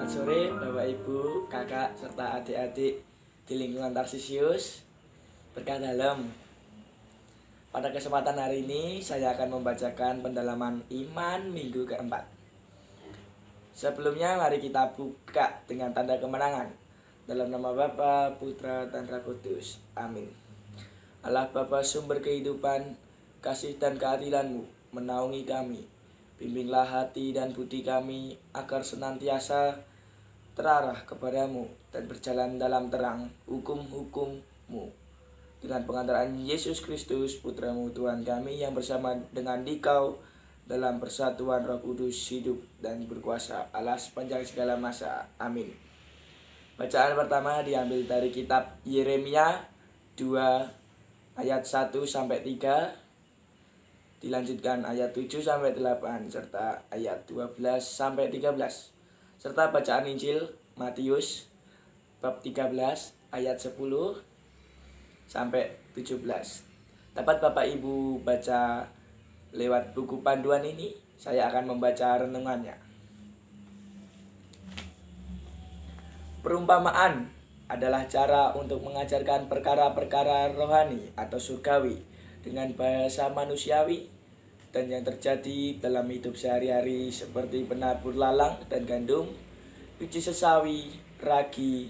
Selamat sore Bapak Ibu, Kakak, serta adik-adik di lingkungan Tarsisius berkah dalam. Pada kesempatan hari ini saya akan membacakan pendalaman iman minggu keempat. Sebelumnya mari kita buka dengan tanda kemenangan. Dalam nama Bapa, Putra, dan Roh Kudus. Amin. Allah Bapa sumber kehidupan, kasih dan keadilan-Mu menaungi kami. Bimbinglah hati dan budi kami agar senantiasa terarah kepadamu dan berjalan dalam terang hukum-hukum-Mu. Dengan pengantaran Yesus Kristus, Putra-Mu Tuhan kami yang bersama dengan Dikau dalam persatuan Roh Kudus hidup dan berkuasa Allah sepanjang segala masa. Amin. Bacaan pertama diambil dari kitab Yeremia 2 ayat 1 sampai 3. Dilanjutkan ayat 7 sampai 8 serta ayat 12 sampai 13. Serta bacaan Injil Matius bab 13 ayat 10 sampai 17. Dapat Bapak Ibu baca lewat buku panduan ini. Saya akan membaca renungannya. Perumpamaan adalah cara untuk mengajarkan perkara-perkara rohani atau surgawi dengan bahasa manusiawi dan yang terjadi dalam hidup sehari-hari seperti penabur lalang dan gandum, biji sesawi, ragi,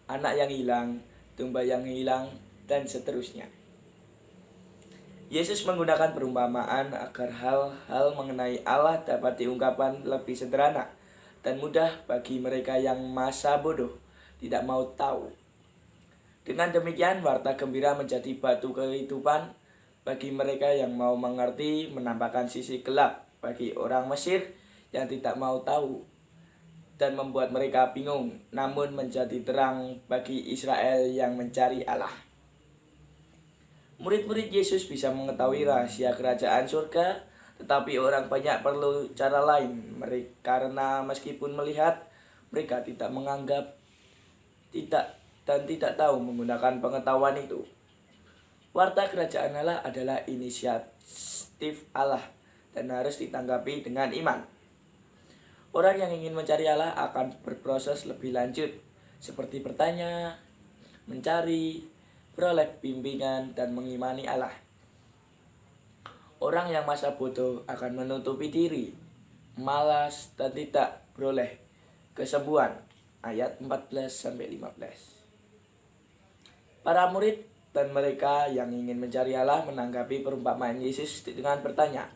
anak yang hilang, domba yang hilang, dan seterusnya. Yesus menggunakan perumpamaan agar hal-hal mengenai Allah dapat diungkapkan lebih sederhana dan mudah bagi mereka yang masa bodoh tidak mau tahu. Dengan demikian, warta gembira menjadi batu kehidupan bagi mereka yang mau mengerti, menampakkan sisi gelap bagi orang Mesir yang tidak mau tahu, dan membuat mereka bingung, namun menjadi terang bagi Israel yang mencari Allah. Murid-murid Yesus bisa mengetahui rahasia kerajaan surga, tetapi orang banyak perlu cara lain. Karena meskipun melihat, mereka tidak menganggap, tidak tahu menggunakan pengetahuan itu. Warta kerajaan Allah adalah inisiatif Allah dan harus ditanggapi dengan iman. Orang yang ingin mencari Allah akan berproses lebih lanjut, seperti bertanya, mencari, beroleh bimbingan, dan mengimani Allah. Orang yang masa bodoh akan menutupi diri, malas, dan tidak beroleh kesembuhan. Ayat 14-15. Para murid dan mereka yang ingin mencari Allah menanggapi perumpamaan Yesus dengan bertanya.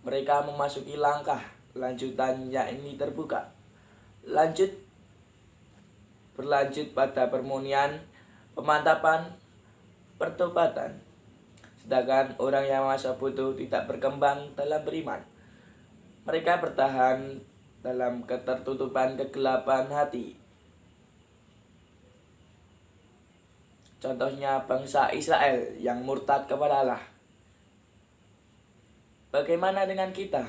Mereka memasuki langkah lanjutannya ini terbuka. Berlanjut pada permunian, pemantapan, pertobatan. Sedangkan orang yang masa bodoh tidak berkembang dalam beriman. Mereka bertahan dalam ketertutupan kegelapan hati. Contohnya bangsa Israel yang murtad kepada Allah. Bagaimana dengan kita?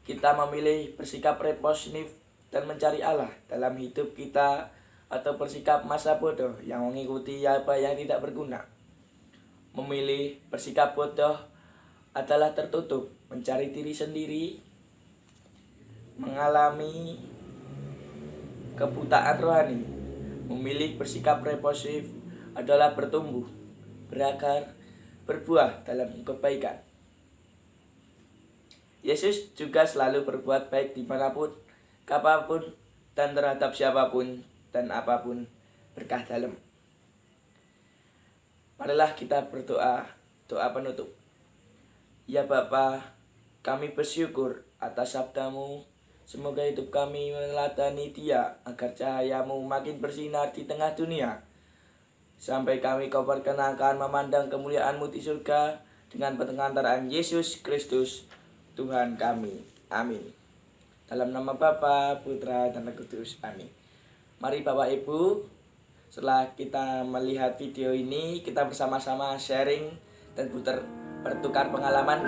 Kita memilih bersikap responsif dan mencari Allah dalam hidup kita, atau bersikap masa bodoh yang mengikuti apa yang tidak berguna. Memilih bersikap bodoh adalah tertutup, mencari diri sendiri, mengalami kebutaan rohani. Memilih bersikap responsif adalah bertumbuh, berakar, berbuah dalam kebaikan. Yesus juga selalu berbuat baik dimanapun, kapanpun, dan terhadap siapapun dan apapun, berkah dalam. Marilah kita berdoa, doa penutup. Ya Bapa, kami bersyukur atas sabda-Mu. Semoga hidup kami meneladani Dia, agar cahaya-Mu makin bersinar di tengah dunia, sampai kami Kau perkenankan memandang kemuliaan-Mu di surga dengan pengantaran Yesus Kristus Tuhan kami. Amin. Dalam nama Bapa, Putra, dan Roh Kudus. Amin. Mari Bapak Ibu, setelah kita melihat video ini, kita bersama-sama sharing dan bertukar pengalaman.